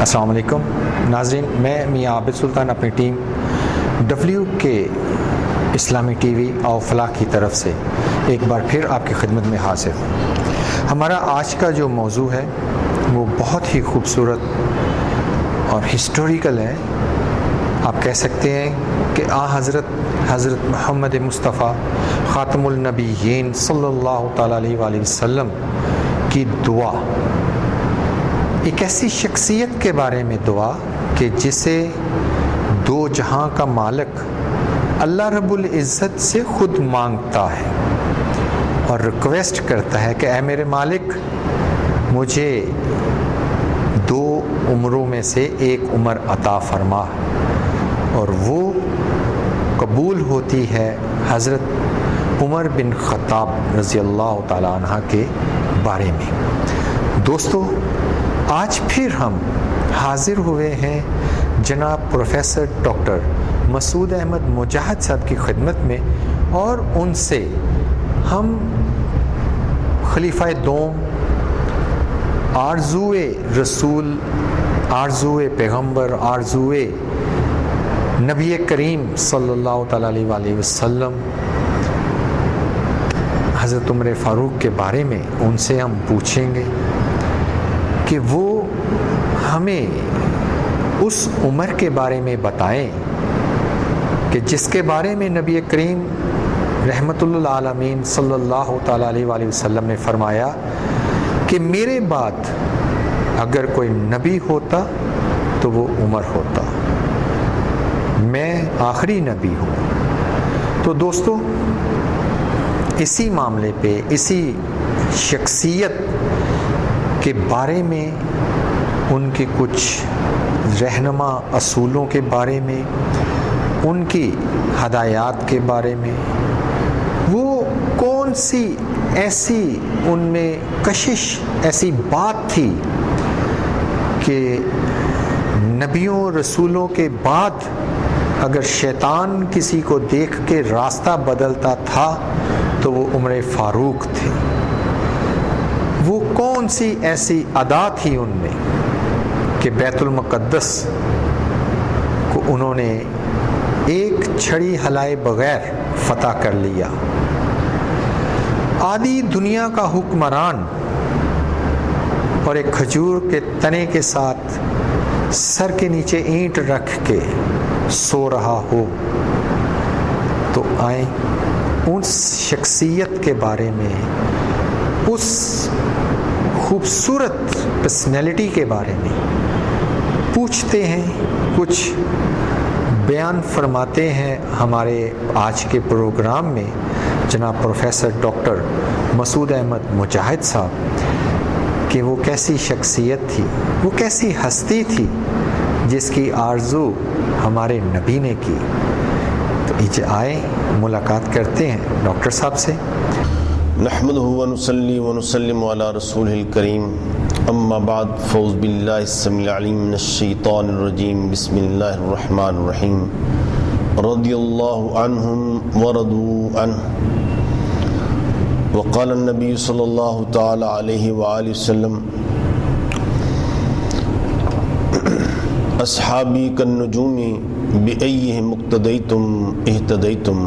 السلام علیکم ناظرین، میں میاں عابد سلطان اپنی ٹیم WK اسلامی ٹی وی اور فلاح کی طرف سے ایک بار پھر آپ کی خدمت میں حاضر ہوں۔ ہمارا آج کا جو موضوع ہے وہ بہت ہی خوبصورت اور ہسٹوریکل ہے۔ آپ کہہ سکتے ہیں کہ حضرت محمد مصطفیٰ خاتم النبیین صلی اللہ تعالیٰ علیہ وآلہ وسلم کی دعا، ایک ایسی شخصیت کے بارے میں دعا کہ جسے دو جہاں کا مالک اللہ رب العزت سے خود مانگتا ہے اور ریکویسٹ کرتا ہے کہ اے میرے مالک، مجھے 2 عمروں میں سے ایک عمر عطا فرما، اور وہ قبول ہوتی ہے حضرت عمر بن خطاب رضی اللہ تعالیٰ عنہ کے بارے میں۔ دوستو، آج پھر ہم حاضر ہوئے ہیں جناب پروفیسر ڈاکٹر مسعود احمد مجاہد صاحب کی خدمت میں، اور ان سے ہم خلیفہ دوم، آرزوئے رسول، آرزوئے پیغمبر، آرزوئے نبی کریم صلی اللہ تعالیٰ علیہ وآلہ وسلم حضرت عمر فاروق کے بارے میں ان سے ہم پوچھیں گے کہ وہ ہمیں اس عمر کے بارے میں بتائیں کہ جس کے بارے میں نبی کریم رحمت للعالمین صلی اللہ تعالیٰ علیہ وآلہ وسلم نے فرمایا کہ میرے بعد اگر کوئی نبی ہوتا تو وہ عمر ہوتا، میں آخری نبی ہوں۔ تو دوستو، اسی معاملے پہ، اسی شخصیت کے بارے میں، ان کے کچھ رہنما اصولوں کے بارے میں، ان کی ہدایات کے بارے میں، وہ کون سی ایسی ان میں کشش، ایسی بات تھی کہ نبیوں رسولوں کے بعد اگر شیطان کسی کو دیکھ کے راستہ بدلتا تھا تو وہ عمر فاروق تھے۔ وہ کون سی ایسی ادا تھی ان میں کہ بیت المقدس کو انہوں نے ایک چھڑی ہلائے بغیر فتح کر لیا؟ آدھی دنیا کا حکمران اور ایک کھجور کے تنے کے ساتھ سر کے نیچے اینٹ رکھ کے سو رہا ہو، تو آئیں اس شخصیت کے بارے میں، اس خوبصورت پرسنالٹی کے بارے میں پوچھتے ہیں، کچھ بیان فرماتے ہیں ہمارے آج کے پروگرام میں جناب پروفیسر ڈاکٹر مسعود احمد مجاہد صاحب کہ وہ کیسی شخصیت تھی، وہ کیسی ہستی تھی جس کی آرزو ہمارے نبی نے کی۔ تو آئیں ملاقات کرتے ہیں ڈاکٹر صاحب سے۔ نحمدہ ونصلی ونسلم علی رسولہ الکریم، اما بعد، فاعوذ باللہ السمیع العلیم من الشیطان الرجیم، بسم اللہ الرحمن الرحیم۔ رضی اللہ عنہم ورضوا عنہ، وقال النبی صلی اللہ تعالی علیہ وآلہ وسلم، اصحابی کالنجوم بأیہم اقتدیتم اہتدیتم،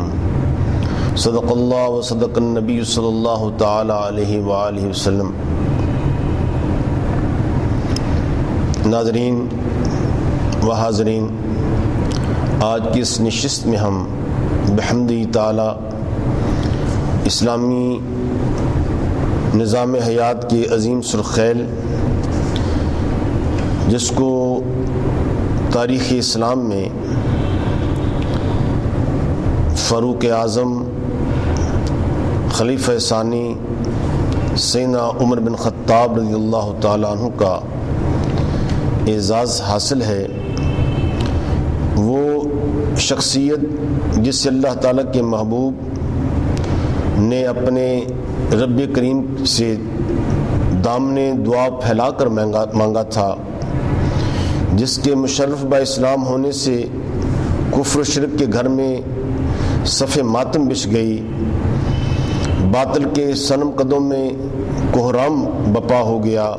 صدق اللہ و صدق النبی صلی اللہ تعالی علیہ وآلہ وسلم۔ ناظرین و حاضرین، آج کی اس نشست میں ہم بحمد تعالی اسلامی نظام حیات کی عظیم سرخیل، جس کو تاریخ اسلام میں فاروق اعظم خلیفہ ثانی سیدنا عمر بن خطاب رضی اللہ تعالیٰ عنہ کا اعزاز حاصل ہے، وہ شخصیت جس سے اللہ تعالیٰ کے محبوب نے اپنے رب کریم سے دامن دعا پھیلا کر مانگا تھا، جس کے مشرف با اسلام ہونے سے کفر و شرک کے گھر میں صف ماتم بچھ گئی، باطل کے صنم قدوں میں کوہرام بپا ہو گیا،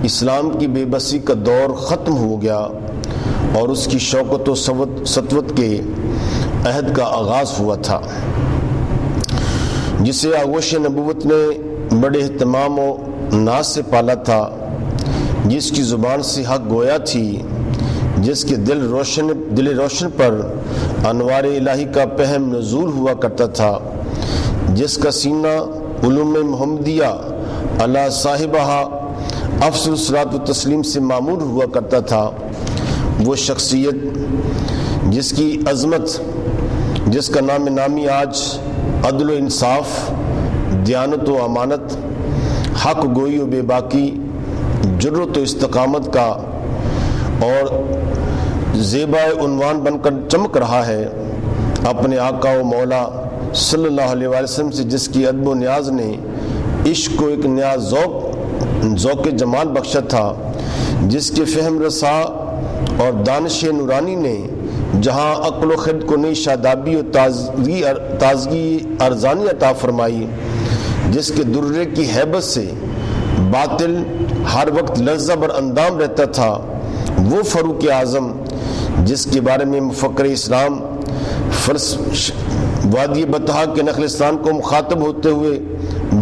اسلام کی بے بسی کا دور ختم ہو گیا اور اس کی شوکت و سطوت کے عہد کا آغاز ہوا تھا، جسے آغوش نبوت نے بڑے اہتمام و ناز سے پالا تھا، جس کی زبان سے حق گویا تھی، جس کے دل روشن پر انوار الہی کا پہم نزول ہوا کرتا تھا، جس کا سینہ علوم محمدیہ علی صاحبہ افضل الصلاۃ و تسلیم سے معمور ہوا کرتا تھا، وہ شخصیت جس کی عظمت، جس کا نام نامی آج عدل و انصاف، دیانت و امانت، حق گوئی و بے باکی، جرت و استقامت کا اور زیبا عنوان بن کر چمک رہا ہے، اپنے آقا و مولا صلی اللہ علیہ وسلم سے جس کی ادب و نیاز نے عشق کو ایک نیا ذوق جمال بخشا تھا، جس کے فہم رسا اور دانش نورانی نے جہاں عقل و خرد کو نئی شادابی و تازگی ارزانی عطا فرمائی، جس کے درے کی ہیبت سے باطل ہر وقت لرزہ بر اندام رہتا تھا، وہ فاروق اعظم جس کے بارے میں مفکر اسلام وادی بطحا کے نخلستان کو مخاطب ہوتے ہوئے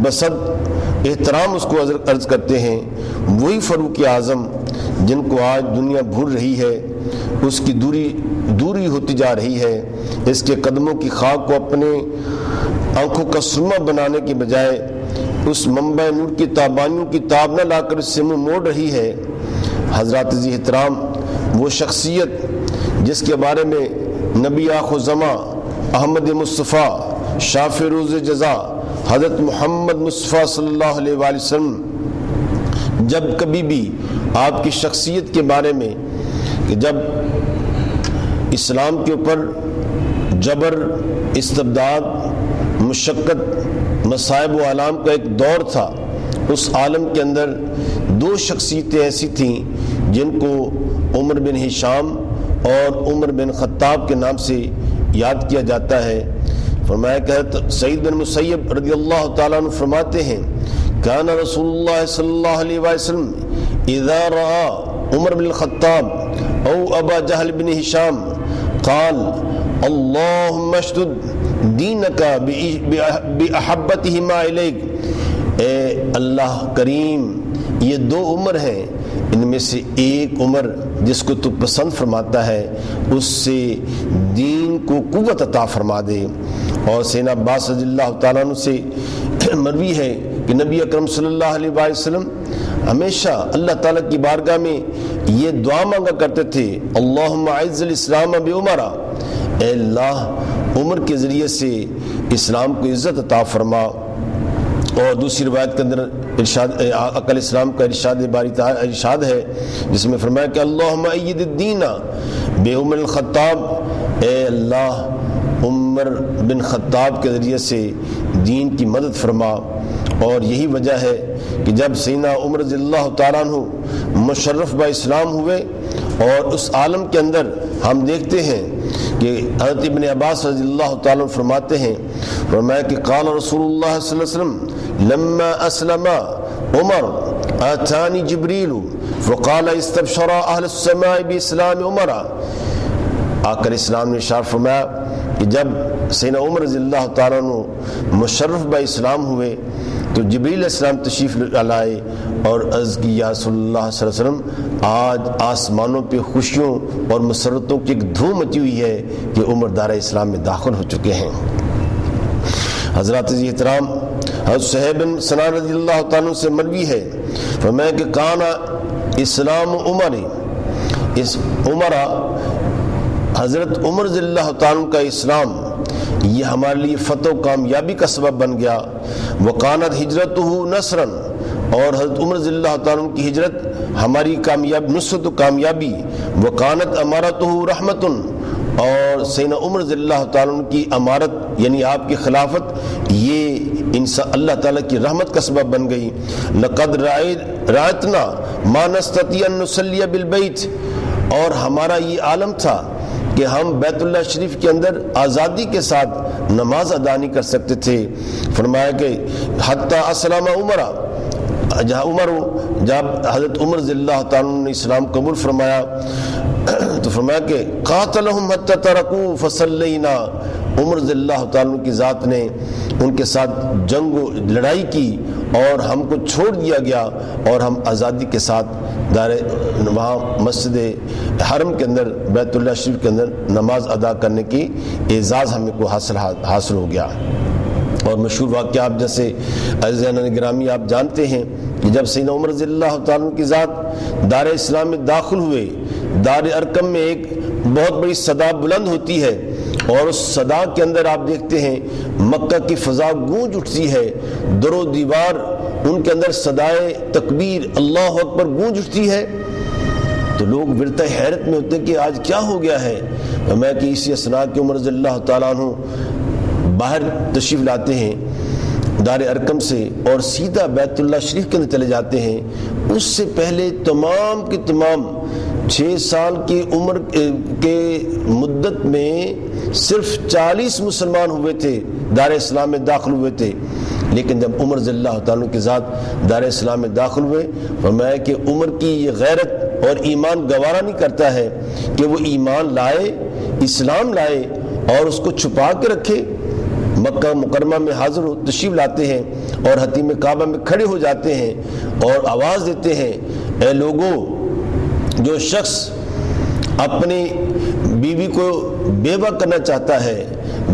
بصد احترام اس کو عرض کرتے ہیں، وہی فاروق اعظم جن کو آج دنیا بھول رہی ہے، اس کی دوری ہوتی جا رہی ہے، اس کے قدموں کی خاک کو اپنے آنکھوں کا سرما بنانے کے بجائے اس منبع نور کی تابانیوں کی تاب نہ لا کر اس سے منہ موڑ رہی ہے۔ حضرات ذی احترام، وہ شخصیت جس کے بارے میں نبی آخر زماں احمد مصطفیٰ شافع روز جزا حضرت محمد مصطفیٰ صلی اللہ علیہ وآلہ وسلم جب کبھی بھی آپ کی شخصیت کے بارے میں کہ جب اسلام کے اوپر جبر، استبداد، مشقت، مصائب و آلام کا ایک دور تھا، اس عالم کے اندر دو شخصیتیں ایسی تھیں جن کو عمر بن ہشام اور عمر بن خطاب کے نام سے یاد کیا جاتا ہے۔ فرمایا کہ سعید بن مسیب رضی اللہ تعالیٰ عنہ فرماتے ہیں، کان رسول اللہ صلی اللہ علیہ وسلم اذا رأى عمر بن الخطاب او ابا جہل بن ہشام قال اللہم اشدد دینک باحبتہما الیک، اے اللہ کریم، یہ دو عمر ہیں، ان میں سے ایک عمر جس کو تو پسند فرماتا ہے اس سے دین کو قوت عطا فرما دے۔ اور سیدنا عباس رضی اللہ تعالیٰ عنہ سے مروی ہے کہ نبی اکرم صلی اللہ علیہ وسلم ہمیشہ اللہ تعالیٰ کی بارگاہ میں یہ دعا مانگا کرتے تھے، اللہم اعز الاسلام بعمر، اے اللہ عمر کے ذریعے سے اسلام کو عزت عطا فرما۔ اور دوسری روایت کے اندر عقل اسلام کا ارشاد باری تعالی ارشاد ہے جس میں فرمایا کہ اللہم اید الدین بعمر الخطاب، اے اللہ عمر بن خطاب کے ذریعے سے دین کی مدد فرما۔ اور یہی وجہ ہے کہ جب سیدنا عمر رضی اللہ تعالیٰ عنہ مشرف با اسلام ہوئے اور اس عالم کے اندر ہم دیکھتے ہیں کہ حضرت ابن عباس رضی اللہ تعالیٰ عنہ فرماتے ہیں، فرمایا کہ قال رسول اللہ صلی اللہ علیہ وسلم لما اسلم عمر اتانی جبریل فقال استبشر اہل السماء باسلام عمر۔ آقا اسلام نے ارشاد فرمایا کہ جب سیدنا عمر رضی اللہ تعالیٰ عنہ مشرف با اسلام ہوئے تو جبریل علیہ السلام تشریف لائے اور عرض کی یا رسول اللہ صلی اللہ علیہ وسلم، آج آسمانوں پہ خوشیوں اور مسرتوں کی ایک دھوم مچی ہوئی ہے کہ عمر دار اسلام میں داخل ہو چکے ہیں۔ حضرات ذی احترام، حضرت صہیب بن سنان رضی اللہ تعالیٰ عنہ سے مروی ہے، فرمایا کہ کانا اسلام عمر، اس عمرہ حضرت عمر رضی اللہ تعالیٰ کا اسلام یہ ہمارے لیے فتح و کامیابی کا سبب بن گیا۔ وکانت ہجرتہ نصرا، اور حضرت عمر رضی اللہ تعالیٰ کی ہجرت ہماری کامیابی، نصرت و کامیابی۔ وکانت امارتہ رحمت، اور سیدنا عمر رضی اللہ تعالیٰ کی امارت یعنی آپ کی خلافت یہ اللہ تعالیٰ کی رحمت کا سبب بن گئی۔ لقد رأیتنا ما نستطیع ان نصلی بالبیت، اور ہمارا یہ عالم تھا کہ ہم بیت اللہ شریف کے اندر آزادی کے ساتھ نماز ادا نہیں کر سکتے تھے۔ فرمایا کہ حتی اسلام عمر، جب حضرت عمر رضی اللہ تعالیٰ عنہ نے اسلام قبول فرمایا تو فرمایا کہ قاتلہم حتی ترکو فصلینا، عمر رضی اللہ تعالیٰ عنہ کی ذات نے ان کے ساتھ جنگ و لڑائی کی اور ہم کو چھوڑ دیا گیا اور ہم آزادی کے ساتھ وہاں مسجد حرم کے اندر بیت اللہ شریف کے اندر نماز ادا کرنے کی اعزاز ہمیں کو حاصل ہو گیا۔ اور مشہور واقعہ آپ جیسے عزیزان گرامی آپ جانتے ہیں کہ جب سیدنا عمر رضی اللہ تعالیٰ عنہ کی ذات دار اسلام میں داخل ہوئے، دار ارقم میں ایک بہت بڑی صدا بلند ہوتی ہے اور اس صدا کے اندر آپ دیکھتے ہیں مکہ کی فضا گونج اٹھتی ہے، در و دیوار ان کے اندر صدائے تکبیر اللہ اکبر گونج اٹھتی ہے، تو لوگ ورطہ حیرت میں ہوتے ہیں کہ آج کیا ہو گیا ہے۔ میں کہ اسی اثناء کہ عمر رضی اللہ تعالیٰ عنہ باہر تشریف لاتے ہیں دار ارقم سے اور سیدھا بیت اللہ شریف کے اندر چلے جاتے ہیں، اس سے پہلے تمام کے تمام 6 سال کی عمر کے مدت میں صرف 40 مسلمان ہوئے تھے، دار اسلام میں داخل ہوئے تھے، لیکن جب عمر رضی اللہ تعالیٰ کی ذات دار اسلام میں داخل ہوئے، فرمایا کہ عمر کی یہ غیرت اور ایمان گوارا نہیں کرتا ہے کہ وہ ایمان لائے، اسلام لائے اور اس کو چھپا کے رکھے، مکہ مکرمہ میں حاضر تشریف لاتے ہیں اور حتیم کعبہ میں کھڑے ہو جاتے ہیں اور آواز دیتے ہیں، اے لوگوں، جو شخص اپنی بیوی کو بیوہ کرنا چاہتا ہے،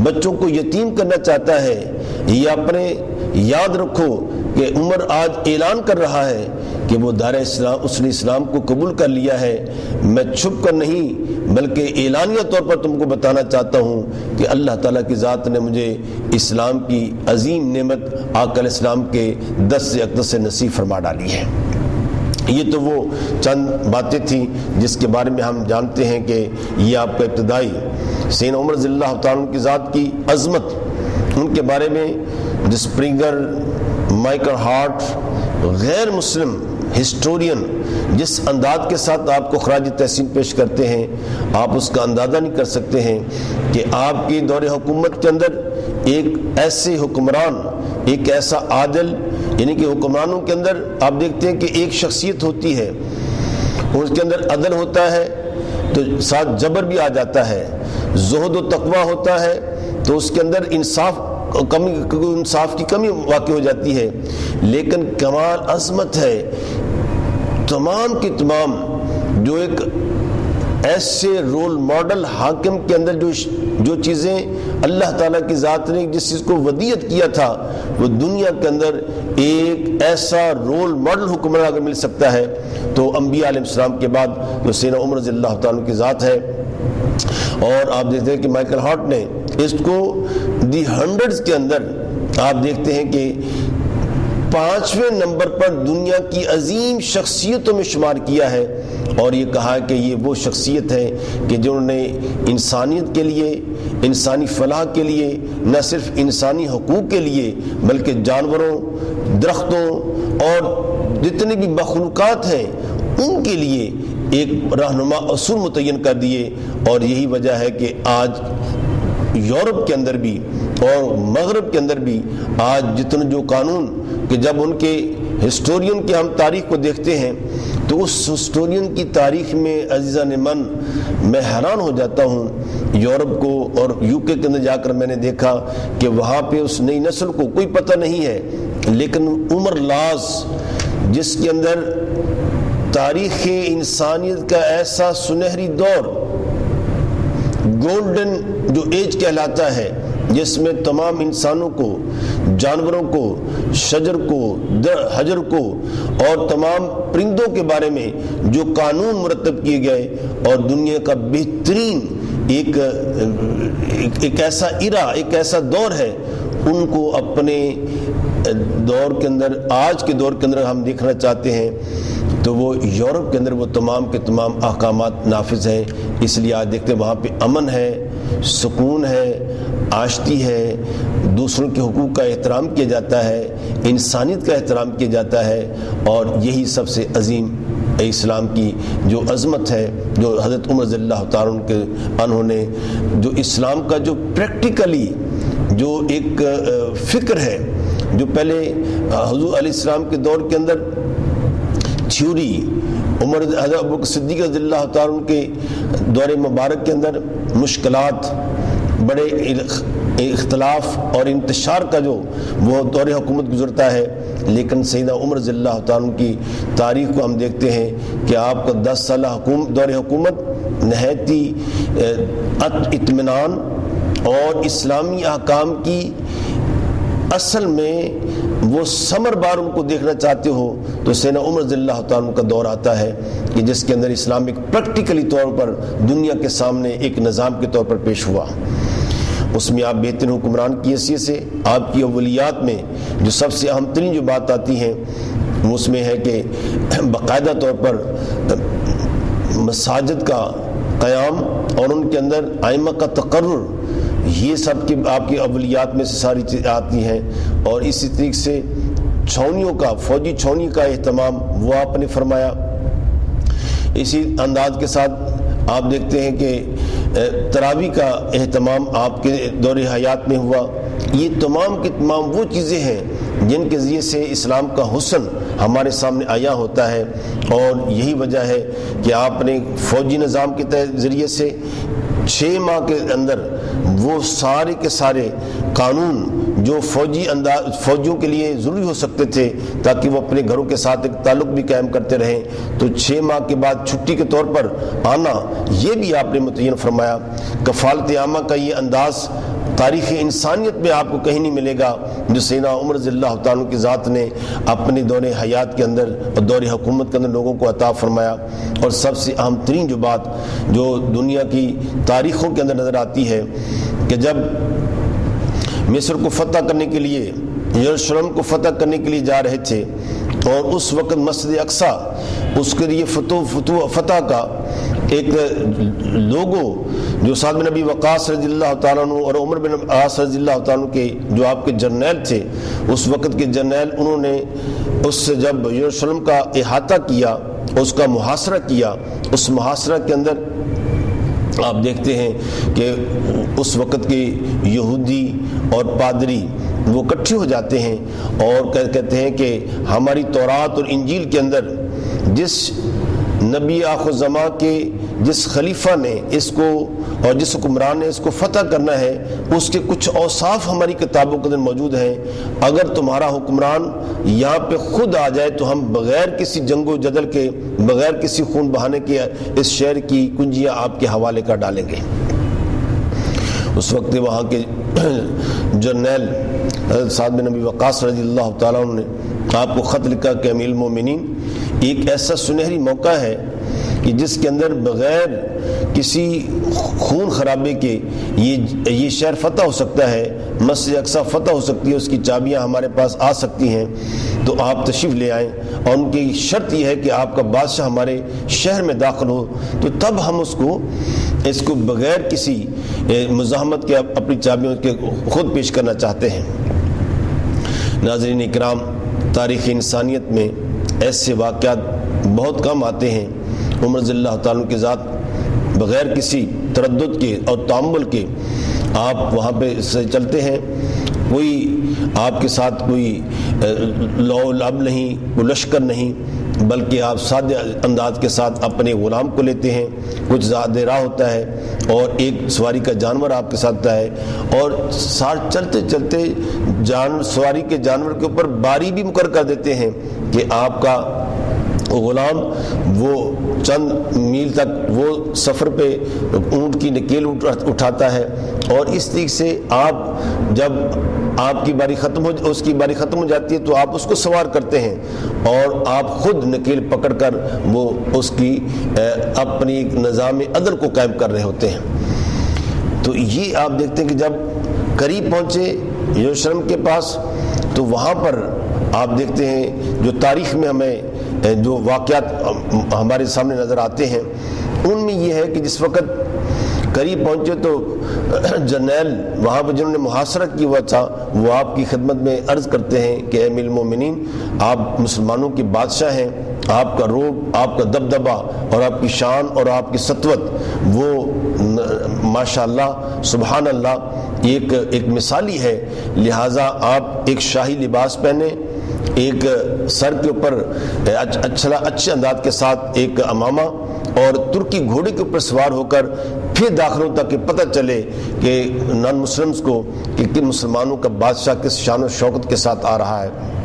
بچوں کو یتیم کرنا چاہتا ہے، یہ اپنے یاد رکھو کہ عمر آج اعلان کر رہا ہے کہ وہ دار اسلام، اس نے اسلام کو قبول کر لیا ہے، میں چھپ کر نہیں بلکہ اعلانیہ طور پر تم کو بتانا چاہتا ہوں کہ اللہ تعالیٰ کی ذات نے مجھے اسلام کی عظیم نعمت آقا علیہ السلام کے دست اقدس سے نصیب فرما ڈالی ہے۔ یہ تو وہ چند باتیں تھیں جس کے بارے میں ہم جانتے ہیں کہ یہ آپ کا ابتدائی سیدنا عمر رضی اللہ تعالیٰ کی ذات کی عظمت، ان کے بارے میں سپرنگر، مائیکل ہارٹ، غیر مسلم ہسٹورین جس انداز کے ساتھ آپ کو خراج تحسین پیش کرتے ہیں، آپ اس کا اندازہ نہیں کر سکتے ہیں کہ آپ کی دور حکومت کے اندر ایک ایسے حکمران، ایک ایسا عادل، یعنی کہ حکمرانوں کے اندر آپ دیکھتے ہیں کہ ایک شخصیت ہوتی ہے، اس کے اندر عدل ہوتا ہے تو ساتھ جبر بھی آ جاتا ہے، زہد و تقوی ہوتا ہے تو اس کے اندر انصاف کی کمی واقع ہو جاتی ہے، لیکن کمال عظمت ہے تمام کی تمام، جو ایک ایسے رول ماڈل حاکم کے اندر جو چیزیں اللہ تعالیٰ کی ذات نے جس چیز کو ودیعت کیا تھا، وہ دنیا کے اندر ایک ایسا رول ماڈل حکمران اگر مل سکتا ہے تو انبیاء علیہ السلام کے بعد جو سیدنا عمر رضی اللہ تعالیٰ کی ذات ہے۔ اور آپ دیکھتے ہیں کہ مائیکل ہارٹ نے اس کو دی ہنڈریڈز کے اندر آپ دیکھتے ہیں کہ 5ویں نمبر پر دنیا کی عظیم شخصیتوں میں شمار کیا ہے، اور یہ کہا کہ یہ وہ شخصیت ہے کہ جنہوں نے انسانیت کے لیے، انسانی فلاح کے لیے، نہ صرف انسانی حقوق کے لیے بلکہ جانوروں، درختوں اور جتنے بھی مخلوقات ہیں ان کے لیے ایک رہنما اصول متعین کر دیے۔ اور یہی وجہ ہے کہ آج یورپ کے اندر بھی اور مغرب کے اندر بھی آج جتنے جو قانون کہ جب ان کے ہسٹورین کی ہم تاریخ کو دیکھتے ہیں تو اس ہسٹورین کی تاریخ میں عزیزان من میں حیران ہو جاتا ہوں۔ یورپ کو اور UK کے اندر جا کر میں نے دیکھا کہ وہاں پہ اس نئی نسل کو کوئی پتہ نہیں ہے، لیکن عمر لاز جس کے اندر تاریخ انسانیت کا ایسا سنہری دور، گولڈن جو ایج کہلاتا ہے، جس میں تمام انسانوں کو، جانوروں کو، شجر کو، حجر کو اور تمام پرندوں کے بارے میں جو قانون مرتب کیے گئے، اور دنیا کا بہترین ایک ایسا ایرا، ایک ایسا دور ہے، ان کو اپنے دور کے اندر، آج کے دور کے اندر ہم دیکھنا چاہتے ہیں تو وہ یورپ کے اندر وہ تمام کے تمام احکامات نافذ ہیں۔ اس لیے آج دیکھتے ہیں وہاں پہ امن ہے، سکون ہے، آشتی ہے، دوسروں کے حقوق کا احترام کیا جاتا ہے، انسانیت کا احترام کیا جاتا ہے، اور یہی سب سے عظیم اسلام کی جو عظمت ہے، جو حضرت عمر رضی اللہ تعالیٰ عنہ نے جو اسلام کا جو پریکٹیکلی جو ایک فکر ہے جو پہلے حضور علیہ السلام کے دور کے اندر تھیوری، حضرت ابوبکر صدیق رضی اللہ تعالیٰ عنہ کے دور مبارک کے اندر مشکلات، بڑے اختلاف اور انتشار کا جو وہ دور حکومت گزرتا ہے، لیکن سیدنا عمر رضی اللہ تعالیٰ عنہ کی تاریخ کو ہم دیکھتے ہیں کہ آپ کا 10 سالہ دور حکومت نہایت ہی اطمینان اور اسلامی احکام کی اصل میں وہ ثمر بار ان کو دیکھنا چاہتے ہو تو سیدنا عمر رضی اللہ تعالیٰ عنہ کا دور آتا ہے کہ جس کے اندر اسلام ایک پریکٹیکلی طور پر دنیا کے سامنے ایک نظام کے طور پر پیش ہوا۔ اس میں آپ بہترین حکمران کی حیثیت سے آپ کی اولیات میں جو سب سے اہم ترین جو بات آتی ہے اس میں ہے کہ باقاعدہ طور پر مساجد کا قیام اور ان کے اندر ائمہ کا تقرر، یہ سب کی آپ کی اولیات میں سے ساری چیزیں آتی ہیں، اور اسی طریقے سے چھاؤنیوں کا، فوجی چھاؤنی کا اہتمام وہ آپ نے فرمایا۔ اسی انداز کے ساتھ آپ دیکھتے ہیں کہ تراویح کا اہتمام آپ کے دور حیات میں ہوا۔ یہ تمام کی تمام وہ چیزیں ہیں جن کے ذریعے سے اسلام کا حسن ہمارے سامنے آیا ہوتا ہے، اور یہی وجہ ہے کہ آپ نے فوجی نظام کے ذریعے سے 6 ماہ کے اندر وہ سارے کے سارے قانون جو فوجیوں کے لیے ضروری ہو سکتے تھے تاکہ وہ اپنے گھروں کے ساتھ ایک تعلق بھی قائم کرتے رہیں، تو 6 ماہ کے بعد چھٹی کے طور پر آنا یہ بھی آپ نے متعین فرمایا۔ کفالت عامہ کا یہ انداز تاریخ انسانیت میں آپ کو کہیں نہیں ملے گا جو سیدنا عمر رضی اللہ تعالیٰ عنہ کی ذات نے اپنے دور حیات کے اندر اور دور حکومت کے اندر لوگوں کو عطا فرمایا۔ اور سب سے اہم ترین جو بات جو دنیا کی تاریخوں کے اندر نظر آتی ہے کہ جب مصر کو فتح کرنے کے لیے، یروشلم کو فتح کرنے کے لیے جا رہے تھے، اور اس وقت مسجد اقصیٰ اس کے لیے فتح کا ایک لوگو جو سعد بن ابی وقاص رضی اللہ تعالیٰ عنہ اور عمر بن عاص رضی اللہ تعالیٰ عنہ کے جو آپ کے جرنیل تھے، اس وقت کے جرنیل، انہوں نے اس سے جب یروشلم کا احاطہ کیا، اس کا محاصرہ کیا، اس محاصرہ کے اندر آپ دیکھتے ہیں کہ اس وقت کے یہودی اور پادری وہ اکٹھے ہو جاتے ہیں اور کہتے ہیں کہ ہماری تورات اور انجیل کے اندر جس نبی آخر زمان کے جس خلیفہ نے اس کو اور جس حکمران نے اس کو فتح کرنا ہے، اس کے کچھ اوصاف ہماری کتابوں کے اندر موجود ہیں، اگر تمہارا حکمران یہاں پہ خود آ جائے تو ہم بغیر کسی جنگ و جدل کے، بغیر کسی خون بہانے کے اس شہر کی کنجیاں آپ کے حوالے کر ڈالیں گے۔ اس وقت وہاں کے جرنیل حضرت سعد بن ابی وقاص رضی اللہ تعالیٰ عنہ نے آپ کو خط لکھا کہ امیر المومنین، ایک ایسا سنہری موقع ہے کہ جس کے اندر بغیر کسی خون خرابے کے یہ شہر فتح ہو سکتا ہے، مسجد اقصیٰ فتح ہو سکتی ہے، اس کی چابیاں ہمارے پاس آ سکتی ہیں، تو آپ تشریف لے آئیں، اور ان کی شرط یہ ہے کہ آپ کا بادشاہ ہمارے شہر میں داخل ہو، تو تب ہم اس کو بغیر کسی مزاحمت کے اپنی چابیوں کے خود پیش کرنا چاہتے ہیں۔ ناظرین اکرام، تاریخ انسانیت میں ایسے واقعات بہت کم آتے ہیں۔ عمر رضی اللہ تعالیٰ کی ذات بغیر کسی تردد کے اور تعامل کے آپ وہاں پہ سے چلتے ہیں، کوئی آپ کے ساتھ کوئی لو لب نہیں، کوئی لشکر نہیں، بلکہ آپ سادے انداز کے ساتھ اپنے غلام کو لیتے ہیں، کچھ زیادہ راہ ہوتا ہے اور ایک سواری کا جانور آپ کے ساتھ ہوتا ہے، اور ساتھ چلتے چلتے سواری کے جانور کے اوپر باری بھی مقرر کر دیتے ہیں کہ آپ کا غلام وہ چند میل تک وہ سفر پہ اونٹ کی نکیل اٹھاتا ہے، اور اس طریقے سے آپ جب آپ کی باری اس کی باری ختم ہو جاتی ہے تو آپ اس کو سوار کرتے ہیں اور آپ خود نکیل پکڑ کر وہ اس کی اپنی نظام عدل کو قائم کر رہے ہوتے ہیں۔ تو یہ آپ دیکھتے ہیں کہ جب قریب پہنچے یروشلم کے پاس تو وہاں پر آپ دیکھتے ہیں جو تاریخ میں ہمیں جو واقعات ہمارے سامنے نظر آتے ہیں، ان میں یہ ہے کہ جس وقت قریب پہنچے تو جرنیل وہاں پہ جنہوں نے محاصرہ کیا ہوا تھا وہ آپ کی خدمت میں عرض کرتے ہیں کہ اے امیر المومنین، آپ مسلمانوں کے بادشاہ ہیں، آپ کا روب، آپ کا دبدبہ اور آپ کی شان اور آپ کی سطوت وہ ماشاءاللہ سبحان اللہ ایک مثالی ہے، لہٰذا آپ ایک شاہی لباس پہنیں، ایک سر کے اوپر اچھے انداز کے ساتھ ایک امامہ اور ترکی گھوڑے کے اوپر سوار ہو کر پھر داخلوں تک کہ پتہ چلے کہ نان مسلمز کو کہ کن مسلمانوں کا بادشاہ کس شان و شوکت کے ساتھ آ رہا ہے۔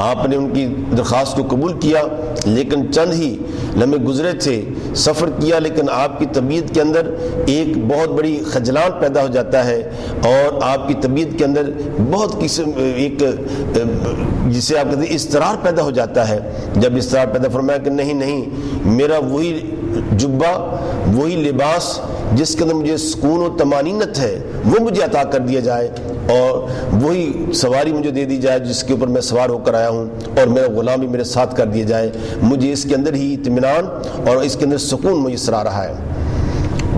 آپ نے ان کی درخواست کو قبول کیا، لیکن چند ہی لمحے گزرے تھے، سفر کیا، لیکن آپ کی طبیعت کے اندر ایک بہت بڑی خجلان پیدا ہو جاتا ہے اور آپ کی طبیعت کے اندر بہت قسم ایک جسے آپ کہتے ہیں اضطرار پیدا ہو جاتا ہے۔ جب اضطرار پیدا فرمایا کہ نہیں، میرا وہی جبہ، وہی لباس جس کے اندر مجھے سکون و طمانینت ہے وہ مجھے عطا کر دیا جائے، اور وہی سواری مجھے دے دی جائے جس کے اوپر میں سوار ہو کر آیا ہوں، اور میرا غلام بھی میرے ساتھ کر دیا جائے، مجھے اس کے اندر ہی اطمینان اور اس کے اندر سکون میسر آ رہا ہے۔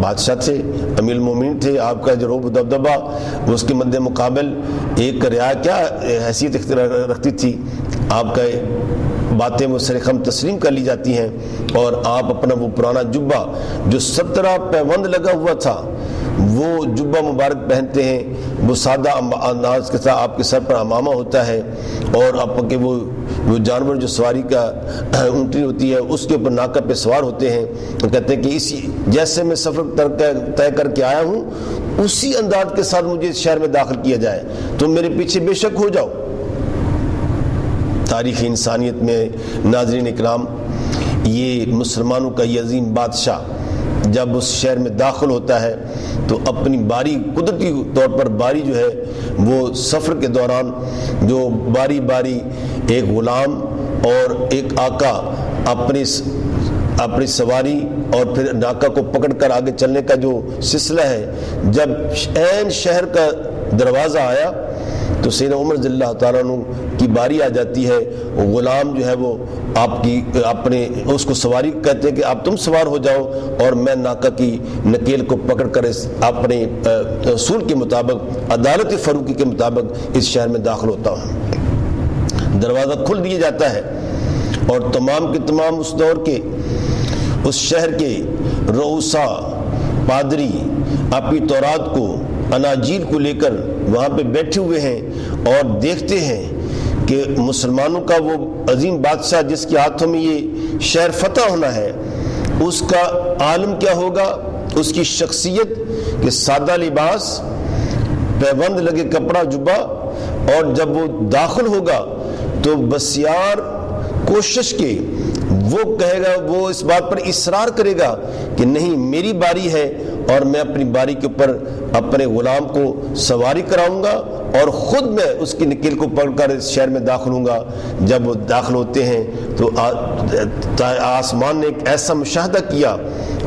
بادشاہ تھے، امیر المومنین تھے، آپ کا جو روب و دبدبہ اس کے مد مقابل ایک رعایا کیا حیثیت رکھتی تھی، آپ کا باتیں وہ سرخم تسلیم کر لی جاتی ہیں، اور آپ اپنا وہ پرانا جبہ جو 17 پیوند لگا ہوا تھا وہ جبہ مبارک پہنتے ہیں، وہ سادہ انداز کے ساتھ آپ کے سر پر امامہ ہوتا ہے، اور آپ کے وہ جانور جو سواری کا اونٹنی ہوتی ہے اس کے اوپر ناکہ پہ سوار ہوتے ہیں، تو کہتے ہیں کہ اسی جیسے میں سفر طے کر کے آیا ہوں اسی انداز کے ساتھ مجھے اس شہر میں داخل کیا جائے، تم میرے پیچھے بے شک ہو جاؤ۔ تاریخ انسانیت میں ناظرین اکرام، یہ مسلمانوں کا یہ عظیم بادشاہ جب اس شہر میں داخل ہوتا ہے تو اپنی باری قدرتی طور پر باری جو ہے وہ سفر کے دوران جو باری باری ایک غلام اور ایک آقا اپنی سواری اور پھر ناکہ کو پکڑ کر آگے چلنے کا جو سلسلہ ہے، جب عین شہر کا دروازہ آیا تو سیدنا عمر رضی اللہ تعالیٰ عنہ کی باری آ جاتی ہے، غلام جو ہے وہ اپنے اس کو سواری کہتے ہیں کہ آپ تم سوار ہو جاؤ اور میں ناکہ کی نکیل کو پکڑ کر اپنے اصول کے مطابق، عدالت فاروقی کے مطابق اس شہر میں داخل ہوتا ہوں۔ دروازہ کھل دیا جاتا ہے اور تمام کے تمام اس دور کے اس شہر کے رؤسا پادری اپنی تورات کو، اناجیل کو لے کر وہاں پہ بیٹھے ہوئے ہیں اور دیکھتے ہیں کہ مسلمانوں کا وہ عظیم بادشاہ جس کے ہاتھوں میں یہ شہر فتح ہونا ہے، اس کا عالم کیا ہوگا، اس کی شخصیت کہ سادہ لباس، پیوند لگے کپڑا جبہ، اور جب وہ داخل ہوگا تو بسیار کوشش کے وہ کہے گا، وہ اس بات پر اصرار کرے گا کہ نہیں میری باری ہے اور میں اپنی باری کے اوپر اپنے غلام کو سواری کراؤں گا اور خود میں اس کی نکیل کو پکڑ کر اس شہر میں داخل ہوں گا۔ جب وہ داخل ہوتے ہیں تو آسمان نے ایک ایسا مشاہدہ کیا،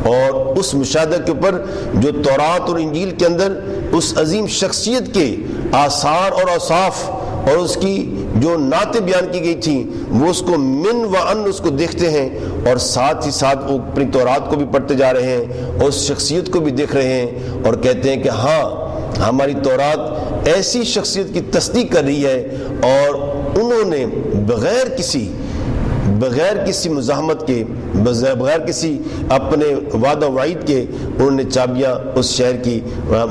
اور اس مشاہدہ کے اوپر جو تورات اور انجیل کے اندر اس عظیم شخصیت کے آثار اور اوصاف اور اس کی جو نعتیں بیان کی گئی تھیں وہ اس کو من و ان اس کو دیکھتے ہیں، اور ساتھ ہی ساتھ وہ اپنی تورات کو بھی پڑھتے جا رہے ہیں اور اس شخصیت کو بھی دیکھ رہے ہیں، اور کہتے ہیں کہ ہاں ہماری تورات ایسی شخصیت کی تصدیق کر رہی ہے، اور انہوں نے بغیر کسی مزاحمت کے، بغیر کسی اپنے وعدہ وعید کے، انہوں نے چابیاں اس شہر کی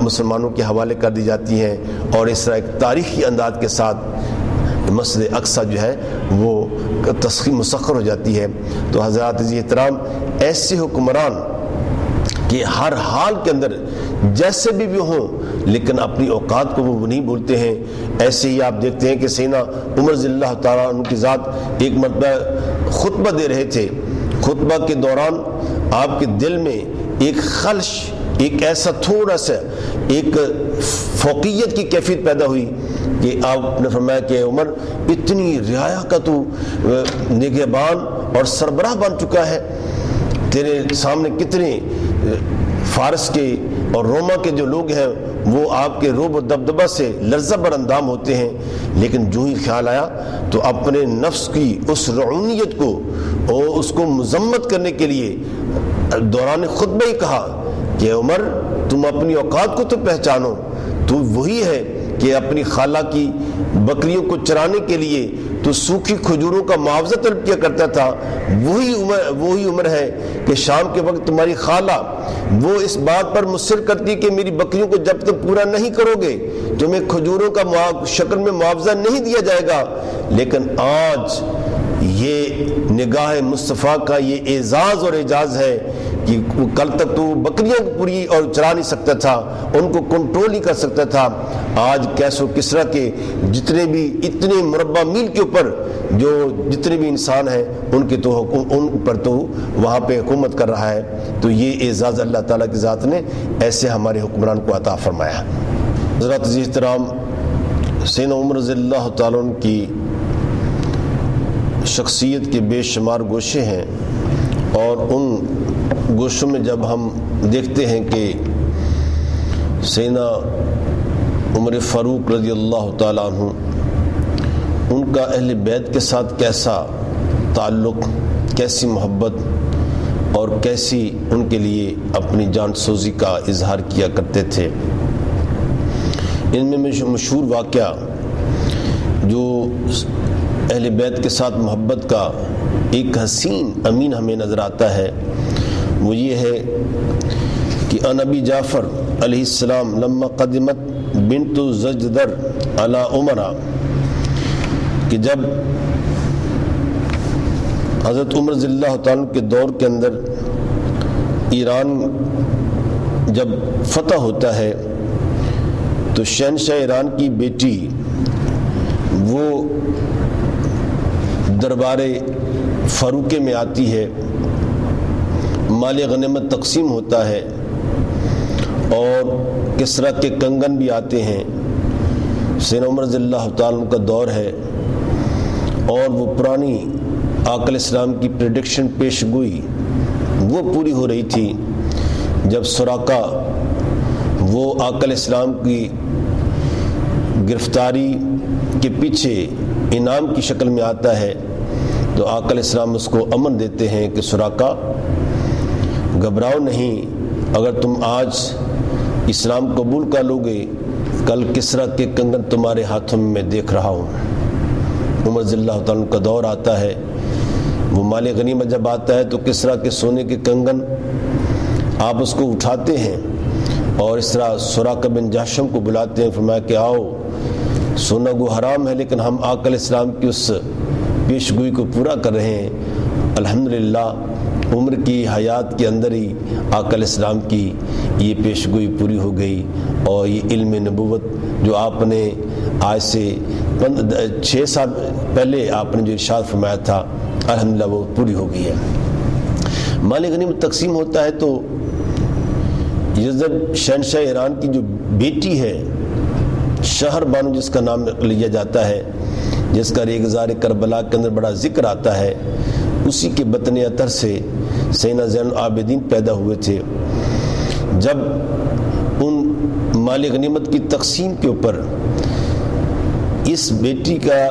مسلمانوں کے حوالے کر دی جاتی ہیں، اور اس طرح ایک تاریخی انداز کے ساتھ مسجد اقصی جو ہے وہ تسخیر مسخر ہو جاتی ہے۔ تو حضرات عزیز احترام، ایسے حکمران کہ ہر حال کے اندر جیسے بھی ہوں لیکن اپنی اوقات کو وہ نہیں بھولتے ہیں، ایسے ہی آپ دیکھتے ہیں کہ سیدنا عمر رضی اللہ تعالیٰ عنہ کی ذات ایک مرتبہ خطبہ دے رہے تھے، خطبہ کے دوران آپ کے دل میں ایک خلش، ایک ایسا تھوڑا سا ایک فوقیت کی کیفیت پیدا ہوئی کہ آپ نے فرمایا کہ عمر اتنی رعایا کا تو نگہبان اور سربراہ بن چکا ہے، تیرے سامنے کتنے فارس کے اور روما کے جو لوگ ہیں وہ آپ کے روب و دبدبہ سے لرزہ بر اندام ہوتے ہیں، لیکن جو ہی خیال آیا تو اپنے نفس کی اس رعونیت کو اور اس کو مذمت کرنے کے لیے دوران خطبہ ہی کہا کہ عمر تم اپنی اوقات کو تو پہچانو، تو وہی ہے کہ اپنی خالہ کی بکریوں کو چرانے کے لیے تو سوکھی کھجوروں کا معاوضہ طلب کیا کرتا تھا، وہی عمر ہے کہ شام کے وقت تمہاری خالہ وہ اس بات پر مصر کرتی کہ میری بکریوں کو جب تک پورا نہیں کرو گے تمہیں کھجوروں کا شکل میں معاوضہ نہیں دیا جائے گا۔ لیکن آج یہ نگاہ مصطفیٰ کا یہ اعزاز اور اعجاز ہے کہ کل تک تو بکریاں پوری اور چرا نہیں سکتا تھا، ان کو کنٹرول نہیں کر سکتا تھا، آج کیسر و کسریٰ کے جتنے بھی اتنے مربع میل کے اوپر جو جتنے بھی انسان ہیں ان پر تو وہاں پہ حکومت کر رہا ہے۔ تو یہ اعزاز اللہ تعالیٰ کی ذات نے ایسے ہمارے حکمران کو عطا فرمایا۔ حضرات عزیز احترام، سیدنا عمر رضی اللہ تعالیٰ عنہ کی شخصیت کے بے شمار گوشے ہیں، اور ان گوشوں میں جب ہم دیکھتے ہیں کہ سیدنا عمر فاروق رضی اللہ تعالیٰ عنہ، ان کا اہل بیت کے ساتھ کیسا تعلق، کیسی محبت اور کیسی ان کے لیے اپنی جان سوزی کا اظہار کیا کرتے تھے۔ ان میں مشہور واقعہ جو اہل بیت کے ساتھ محبت کا ایک حسین امین ہمیں نظر آتا ہے، وہ یہ ہے کہ ان ابی جعفر علیہ السلام لما قدمت بنت زجدر علی عمر، کہ جب حضرت عمر رضی اللہ تعالیٰ کے دور کے اندر ایران جب فتح ہوتا ہے تو شہنشاہ ایران کی بیٹی وہ دربار فاروقے میں آتی ہے، مال غنیمت تقسیم ہوتا ہے اور کسریٰ کے کنگن بھی آتے ہیں۔ سیدنا عمر رضی اللہ تعالیٰ کا دور ہے اور وہ پرانی آقا علیہ السلام کی پریڈکشن پیش گوئی وہ پوری ہو رہی تھی، جب سراقہ وہ آقا علیہ السلام کی گرفتاری کے پیچھے انعام کی شکل میں آتا ہے، تو آقا علیہ السلام اس کو امن دیتے ہیں کہ سراقہ گھبراؤ نہیں، اگر تم آج اسلام قبول کر لو گے کل کسریٰ کے کنگن تمہارے ہاتھوں میں میں دیکھ رہا ہوں۔ عمر رضی اللہ تعالیٰ کا دور آتا ہے، وہ مال غنیمت جب آتا ہے تو کسریٰ کے سونے کے کنگن آپ اس کو اٹھاتے ہیں اور اس طرح سراقہ بن جاشم کو بلاتے ہیں، فرمایا کہ آؤ، سونا گو حرام ہے لیکن ہم آقا علیہ السلام کی اس پیش گوئی کو پورا کر رہے ہیں۔ الحمدللہ عمر کی حیات کے اندر ہی آقا علیہ السلام کی یہ پیش گوئی پوری ہو گئی، اور یہ علم نبوت جو آپ نے آج سے 6 سال پہلے آپ نے جو ارشاد فرمایا تھا، الحمدللہ وہ پوری ہو گئی ہے۔ مال غنیمت تقسیم ہوتا ہے تو یزد شہنشاہ ایران کی جو بیٹی ہے، شہر بانو جس کا نام لیا جاتا ہے، جس کا ریگزار کربلا کے اندر بڑا ذکر آتا ہے، اسی کے بطن اطہر سے سیدنا زین العابدین پیدا ہوئے تھے۔ جب ان مال غنیمت کی تقسیم کے اوپر اس بیٹی کا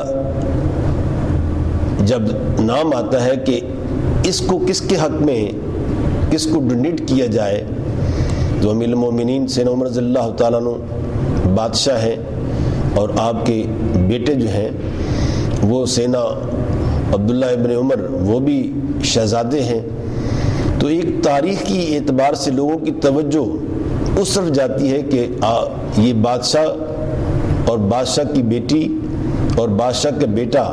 جب نام آتا ہے کہ اس کو کس کے حق میں کس کو ڈونیٹ کیا جائے، تو امیر المومنین سیدنا عمر رضی اللہ تعالیٰ عنہ بادشاہ ہیں، اور آپ کے بیٹے جو ہیں وہ سیدنا عبداللہ ابن عمر وہ بھی شہزادے ہیں۔ تو ایک تاریخی اعتبار سے لوگوں کی توجہ اس طرف جاتی ہے کہ یہ بادشاہ اور بادشاہ کی بیٹی اور بادشاہ کا بیٹا،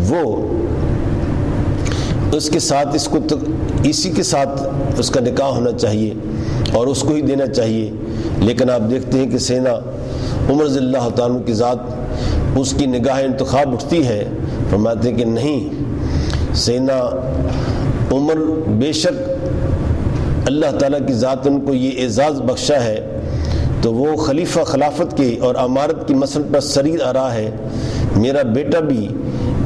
وہ اس کے ساتھ اسی کے ساتھ اس کا نکاح ہونا چاہیے اور اس کو ہی دینا چاہیے۔ لیکن آپ دیکھتے ہیں کہ سیدنا عمر رضی اللہ تعالیٰ کی ذات اس کی نگاہ انتخاب اٹھتی ہے، فرماتے ہیں کہ نہیں، سیدنا عمر بے شک اللہ تعالیٰ کی ذات ان کو یہ اعزاز بخشا ہے، تو وہ خلیفہ خلافت کی اور امارت کی مسلک پر سریر آ رہا ہے، میرا بیٹا بھی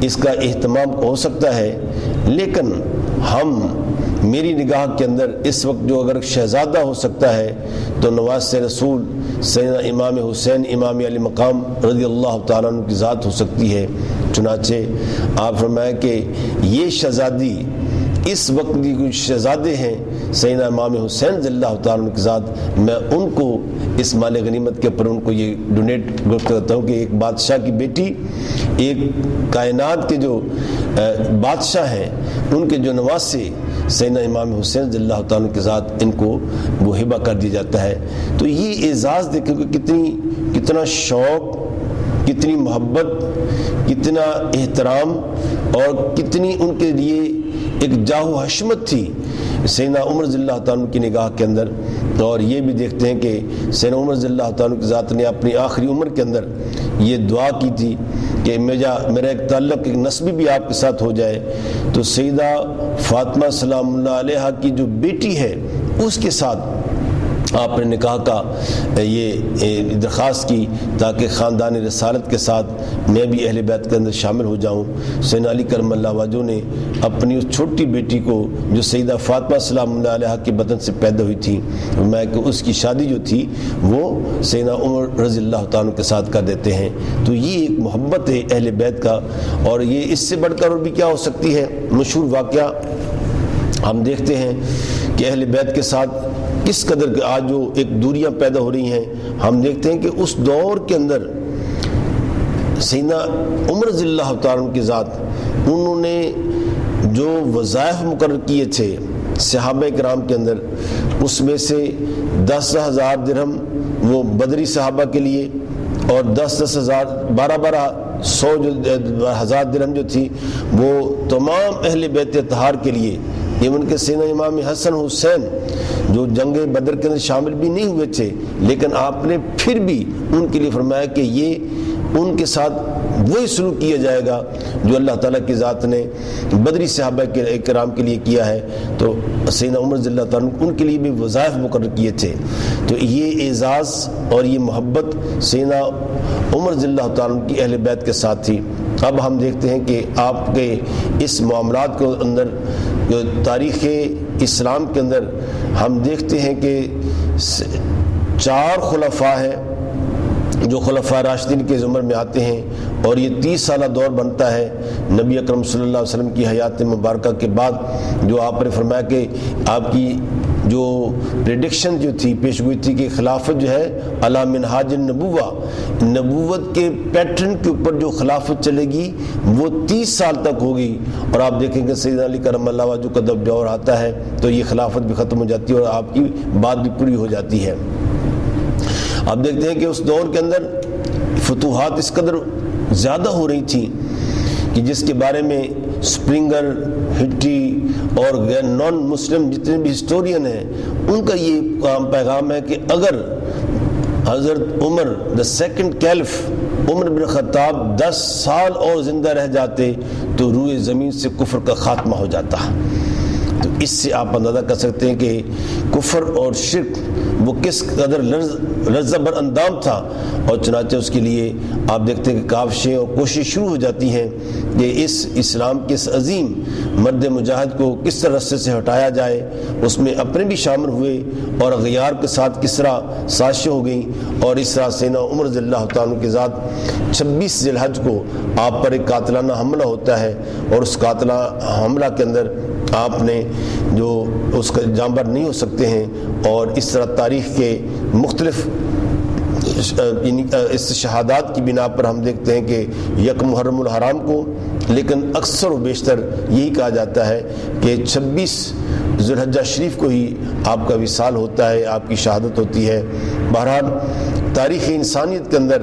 اس کا اہتمام ہو سکتا ہے، لیکن میری نگاہ کے اندر اس وقت جو اگر شہزادہ ہو سکتا ہے تو نواز رسول سیدنا امام حسین امام علی مقام رضی اللہ تعالیٰ عنہ کی ذات ہو سکتی ہے۔ چنانچہ آپ فرمایا کہ یہ شہزادی اس وقت کی کچھ شہزادے ہیں سیدنا امام حسین رضی اللہ تعالیٰ عنہ کے ذات میں ان کو اس مال غنیمت کے اوپر ان کو یہ ڈونیٹ کرتا ہوں کہ ایک بادشاہ کی بیٹی ایک کائنات کے جو بادشاہ ہیں ان کے جو نواسے سیدنا امام حسین رضی اللہ تعالیٰ عنہ کے ذات ان کو وہ ہبہ کر دیا جاتا ہے۔ تو یہ اعزاز دیکھیں کہ کتنا شوق، کتنی محبت، کتنا احترام اور کتنی ان کے لیے ایک جاہ و حشمت تھی سیدنا عمر رضی اللہ تعالیٰ عنہ کی نگاہ کے اندر۔ اور یہ بھی دیکھتے ہیں کہ سیدنا عمر رضی اللہ تعالیٰ عنہ کی ذات نے اپنی آخری عمر کے اندر یہ دعا کی تھی کہ میرا ایک تعلق ایک نسبی بھی آپ کے ساتھ ہو جائے۔ تو سیدہ فاطمہ سلام اللہ علیہا کی جو بیٹی ہے اس کے ساتھ آپ نے نکاح کا یہ درخواست کی تاکہ خاندان رسالت کے ساتھ میں بھی اہل بیت کے اندر شامل ہو جاؤں۔ سیدنا علی کرم اللہ وجہہ نے اپنی اس چھوٹی بیٹی کو جو سیدہ فاطمہ سلام اللہ علیہا کے بدن سے پیدا ہوئی تھی میں کہ اس کی شادی جو تھی وہ سیدنا عمر رضی اللہ تعالیٰ کے ساتھ کر دیتے ہیں۔ تو یہ ایک محبت ہے اہل بیت کا، اور یہ اس سے بڑھ کر اور بھی کیا ہو سکتی ہے۔ مشہور واقعہ ہم دیکھتے ہیں کہ اہل بیت کے ساتھ کس قدر کہ آج جو ایک دوریاں پیدا ہو رہی ہیں، ہم دیکھتے ہیں کہ اس دور کے اندر سیدنا عمر رضی اللہ تعالیٰ عنہ کی ذات انہوں نے جو وظائف مقرر کیے تھے صحابہ کرام کے اندر، اس میں سے 10,000 درہم وہ بدری صحابہ کے لیے اور 10,000 12,000 درہم جو تھی وہ تمام اہل بیت اطہار کے لیے، ایون کہ سیدنا امام حسن حسین جو جنگ بدر کے اندر شامل بھی نہیں ہوئے تھے، لیکن آپ نے پھر بھی ان کے لیے فرمایا کہ یہ ان کے ساتھ وہی سلوک کیا جائے گا جو اللہ تعالیٰ کی ذات نے بدری صحابہ کرام کے لیے کیا ہے۔ تو سیدنا عمر رضی اللہ تعالیٰ ان کے لیے بھی وظائف مقرر کیے تھے۔ تو یہ اعزاز اور یہ محبت سیدنا عمر رضی اللہ تعالیٰ کی اہل بیت کے ساتھ تھی۔ اب ہم دیکھتے ہیں کہ آپ کے اس معاملات کے اندر تاریخ اسلام کے اندر ہم دیکھتے ہیں کہ 4 خلفاء ہیں جو خلفاء راشدین کے زمر میں آتے ہیں، اور یہ 30 سالہ دور بنتا ہے نبی اکرم صلی اللہ علیہ وسلم کی حیات مبارکہ کے بعد، جو آپ نے فرمایا کہ آپ کی جو پریڈکشن جو تھی، پیشگوئی تھی کہ خلافت جو ہے علی منہاج النبوہ، نبوت کے پیٹرن کے اوپر جو خلافت چلے گی وہ 30 سال تک ہوگی۔ اور آپ دیکھیں کہ سیدنا علی کرم اللہ وجہہ کا جب دور آتا ہے تو یہ خلافت بھی ختم ہو جاتی ہے اور آپ کی بات بھی پوری ہو جاتی ہے۔ آپ دیکھتے ہیں کہ اس دور کے اندر فتوحات اس قدر زیادہ ہو رہی تھیں کہ جس کے بارے میں سپرنگر، ہٹی اور نان مسلم جتنے بھی ہسٹورین ہیں ان کا یہ پیغام ہے کہ اگر حضرت عمر دا سیکنڈ کیلف عمر بن خطاب 10 سال اور زندہ رہ جاتے تو روئے زمین سے کفر کا خاتمہ ہو جاتا۔ تو اس سے آپ اندازہ کر سکتے ہیں کہ کفر اور شرک وہ کس قدر لرزہ بر اندام تھا، اور چنانچہ اس کے لیے آپ دیکھتے ہیں کہ کاوشیں اور کوشش شروع ہو جاتی ہیں کہ اس اسلام کے اس عظیم مرد مجاہد کو کس طرح رستے سے ہٹایا جائے۔ اس میں اپنے بھی شامل ہوئے اور غیار کے ساتھ کس طرح سازشیں ہو گئیں، اور اس طرح سیدنا عمر رضی اللہ تعالیٰ کی ذات 26 ذی الحج کو آپ پر ایک قاتلانہ حملہ ہوتا ہے، اور اس قاتلانہ حملہ کے اندر آپ نے جو اس کا جانبر نہیں ہو سکتے ہیں، اور اس طرح تاریخ کے مختلف اس شہادات کی بنا پر ہم دیکھتے ہیں کہ یک محرم الحرام کو، لیکن اکثر و بیشتر یہی کہا جاتا ہے کہ 26 ذی الحجہ شریف کو ہی آپ کا وصال ہوتا ہے، آپ کی شہادت ہوتی ہے۔ بہرحال تاریخ انسانیت کے اندر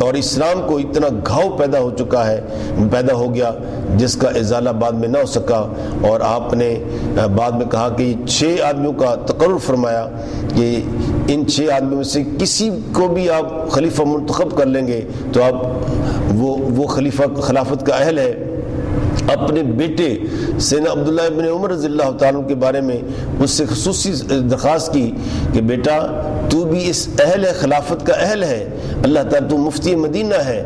اور اسلام کو اتنا گھاؤ پیدا ہو گیا جس کا ازالہ بعد میں نہ ہو سکا، اور آپ نے بعد میں کہا کہ 6 آدمیوں کا تقرر فرمایا کہ ان 6 آدمیوں میں سے کسی کو بھی آپ خلیفہ منتخب کر لیں گے تو آپ وہ خلافت کا اہل ہے۔ اپنے بیٹے سیدنا عبداللہ ابن عمر رضی اللہ تعالیٰ کے بارے میں اس سے خصوصی درخواست کی کہ بیٹا تو بھی اس اہل ہے، خلافت کا اہل ہے، اللہ تعالیٰ تو مفتی مدینہ ہے،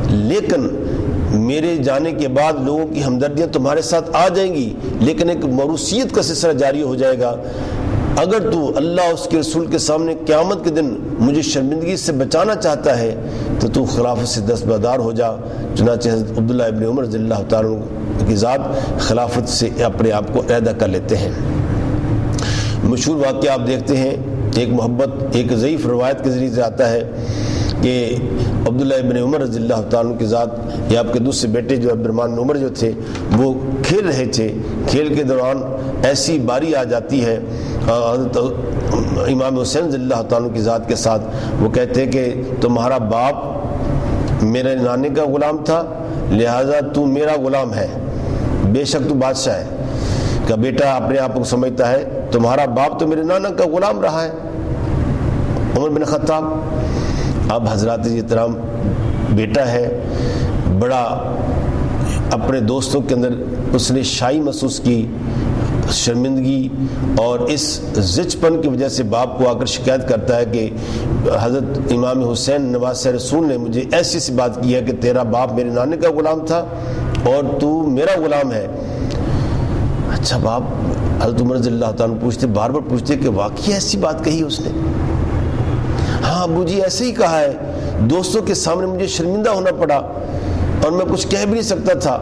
لیکن میرے جانے کے بعد لوگوں کی ہمدردیاں تمہارے ساتھ آ جائیں گی، لیکن ایک موروثیت کا سلسلہ جاری ہو جائے گا۔ اگر تو اللہ اس کے رسول کے سامنے قیامت کے دن مجھے شرمندگی سے بچانا چاہتا ہے تو خلافت سے دستبردار ہو جا۔ چنانچہ حضرت عبداللہ ابن عمر رضی اللہ تعالیٰ کی ذات خلافت سے اپنے آپ کو علیحدہ کر لیتے ہیں۔ مشہور واقعہ آپ دیکھتے ہیں، ایک محبت ایک ضعیف روایت کے ذریعے سے آتا ہے کہ عبداللہ ابن عمر رضی اللہ تعالیٰ عنہ کی ذات یا آپ کے دوسرے بیٹے جو عبد الرحمن بن عمر جو تھے وہ کھیل رہے تھے، کھیل کے دوران ایسی باری آ جاتی ہے حضرت امام حسین رضی اللہ تعالیٰ عنہ کی ذات کے ساتھ، وہ کہتے ہیں کہ تمہارا باپ میرے نانے کا غلام تھا لہذا تو میرا غلام ہے، بے شک تو بادشاہ ہے، کہ بیٹا اپنے آپ کو سمجھتا ہے تمہارا باپ تو میرے نانا کا غلام رہا ہے عمر بن خطاب۔ اب حضرات احترام بیٹا ہے، بڑا اپنے دوستوں کے اندر اس نے شائی محسوس کی، شرمندگی اور اس زچ پن کی وجہ سے باپ کو آ کر شکایت کرتا ہے کہ حضرت امام حسین نواز رسول نے مجھے ایسی سی بات کی ہے کہ تیرا باپ میرے نانے کا غلام تھا اور تو میرا غلام ہے۔ اچھا باپ حضرت عمر رضی اللہ تعالیٰ پوچھتے، بار بار پوچھتے کہ واقعی ایسی بات کہی اس نے؟ ہاں ابو جی ایسے ہی کہا ہے، دوستوں کے سامنے مجھے شرمندہ ہونا پڑا اور میں کچھ کہہ بھی نہیں سکتا تھا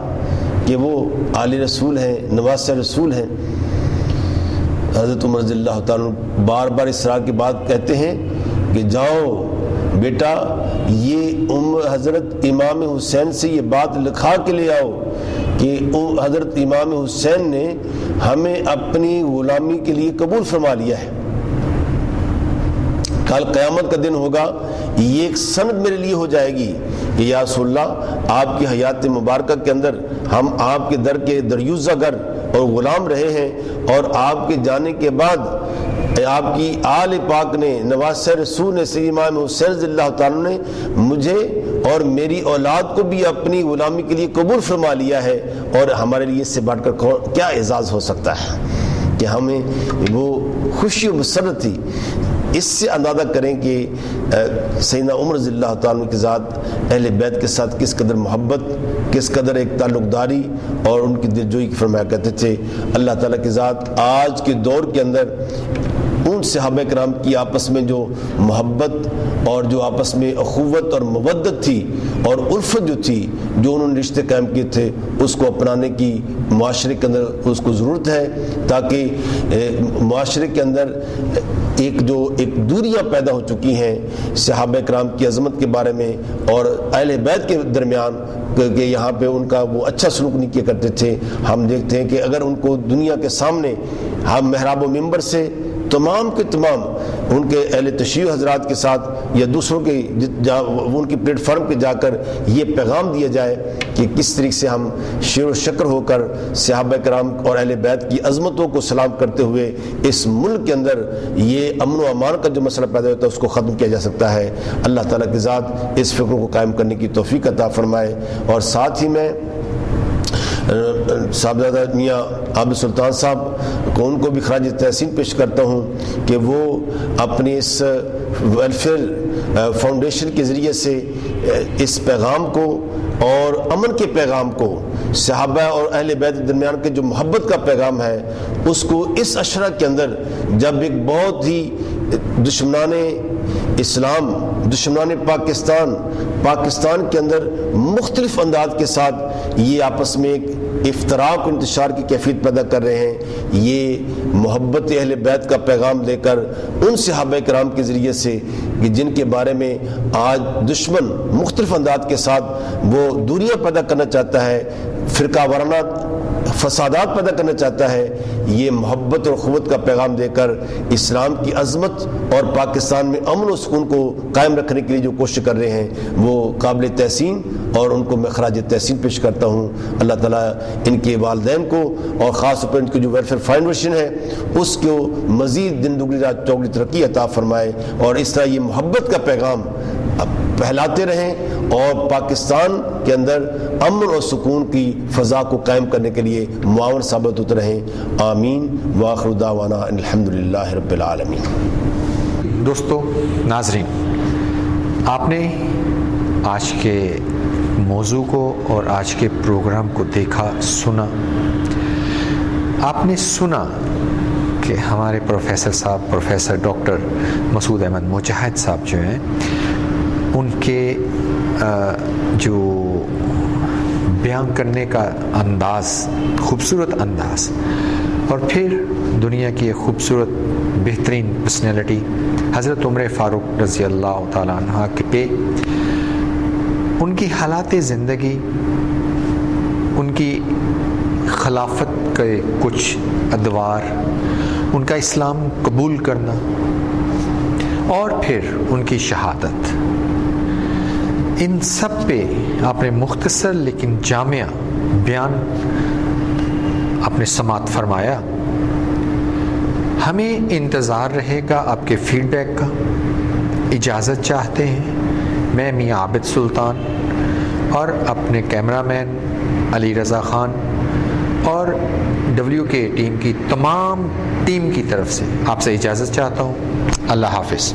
کہ وہ آل رسول ہیں، نواز رسول ہیں۔ حضرت عمر رضی اللہ تعالیٰ بار بار اصرار کی بات کہتے ہیں کہ جاؤ بیٹا یہ حضرت امام حسین سے یہ بات لکھا کے لے آؤ کہ حضرت امام حسین نے ہمیں اپنی غلامی کے لیے قبول فرما لیا ہے، کل قیامت کا دن ہوگا، یہ ایک سند میرے لیے ہو جائے گی کہ یا رسول اللہ آپ کی حیات مبارکہ کے اندر ہم آپ کے در کے دریوزہ گر اور غلام رہے ہیں، اور آپ کے جانے کے بعد آپ کی آل پاک نے نواز رسول نے سید امام حسین رضی اللہ تعالیٰ نے مجھے اور میری اولاد کو بھی اپنی غلامی کے لیے قبول فرما لیا ہے، اور ہمارے لیے اس سے بڑھ کر کیا اعزاز ہو سکتا ہے کہ ہمیں وہ خوشی و مسرت تھی۔ اس سے اندازہ کریں کہ سیدنا عمر رضی اللہ تعالیٰ کی ذات اہل بیت کے ساتھ کس قدر محبت، کس قدر ایک تعلق داری اور ان کی دلجوئی فرمایا کرتے تھے۔ اللہ تعالیٰ کی ذات آج کے دور کے اندر ان صحابہ کرام کی آپس میں جو محبت اور جو آپس میں اخوت اور مودت تھی اور الفت جو تھی، جو انہوں نے رشتے قائم کیے تھے، اس کو اپنانے کی معاشرے کے اندر اس کو ضرورت ہے، تاکہ معاشرے کے اندر ایک دوریاں پیدا ہو چکی ہیں صحابہ کرام کی عظمت کے بارے میں اور اہل بیت کے درمیان، کہ یہاں پہ ان کا وہ اچھا سلوک نہیں کیا کرتے تھے۔ ہم دیکھتے ہیں کہ اگر ان کو دنیا کے سامنے ہم محراب و منبر سے تمام کے تمام ان کے اہل تشیع حضرات کے ساتھ یا دوسروں کے ان کی پلیٹ فارم پہ جا کر یہ پیغام دیا جائے کہ کس طریقے سے ہم شیر و شکر ہو کر صحابہ کرام اور اہل بیت کی عظمتوں کو سلام کرتے ہوئے اس ملک کے اندر یہ امن و امان کا جو مسئلہ پیدا ہوتا ہے اس کو ختم کیا جا سکتا ہے۔ اللہ تعالیٰ کی ذات اس فکر کو قائم کرنے کی توفیق عطا فرمائے۔ اور ساتھ ہی میں صاحبزادہ میاں عابد سلطان صاحب کو ان کو بھی خراج تحسین پیش کرتا ہوں کہ وہ اپنی اس ویلفیئر فاؤنڈیشن کے ذریعے سے اس پیغام کو اور امن کے پیغام کو، صحابہ اور اہل بیت درمیان کے جو محبت کا پیغام ہے، اس کو اس عشرہ کے اندر جب ایک بہت ہی دشمنان اسلام، دشمنان پاکستان کے اندر مختلف انداز کے ساتھ یہ آپس میں ایک افتراق و انتشار کی کیفیت پیدا کر رہے ہیں، یہ محبت اہل بیت کا پیغام لے کر ان صحابہ کرام کے ذریعے سے کہ جن کے بارے میں آج دشمن مختلف انداز کے ساتھ وہ دوریاں پیدا کرنا چاہتا ہے، فرقہ وارانہ فسادات پیدا کرنا چاہتا ہے، یہ محبت اور قوت کا پیغام دے کر اسلام کی عظمت اور پاکستان میں امن و سکون کو قائم رکھنے کے لیے جو کوشش کر رہے ہیں وہ قابل تحسین، اور ان کو میں خراج تحسین پیش کرتا ہوں۔ اللہ تعالیٰ ان کے والدین کو اور خاص طور پر ان کی جو ویلفیئر فاؤنڈیشن ہے اس کو مزید دن دگنی رات چوگنی ترقی عطا فرمائے، اور اس طرح یہ محبت کا پیغام پھیلاتے رہیں اور پاکستان کے اندر امن اور سکون کی فضا کو قائم کرنے کے لیے معاون ثابت ہوتے رہیں۔ آمین وآخر دعوانا الحمدللہ رب العالمین۔ دوستو ناظرین، آپ نے آج کے موضوع کو اور آج کے پروگرام کو دیکھا، سنا۔ آپ نے سنا کہ ہمارے پروفیسر ڈاکٹر مسعود احمد مجاہد صاحب جو ہیں، ان کے جو بیان کرنے کا انداز، خوبصورت انداز اور پھر دنیا کی ایک خوبصورت بہترین پرسنالٹی حضرت عمر فاروق رضی اللہ تعالیٰ عنہ کے ان کی حالات زندگی، ان کی خلافت کے کچھ ادوار، ان کا اسلام قبول کرنا اور پھر ان کی شہادت، ان سب پہ آپ نے مختصر لیکن جامع بیان آپ نے سماعت فرمایا۔ ہمیں انتظار رہے گا آپ کے فیڈ بیک کا۔ اجازت چاہتے ہیں میں میاں عابد سلطان اور اپنے کیمرہ مین علی رضا خان اور WK ٹیم کی تمام ٹیم کی طرف سے آپ سے اجازت چاہتا ہوں۔ اللہ حافظ۔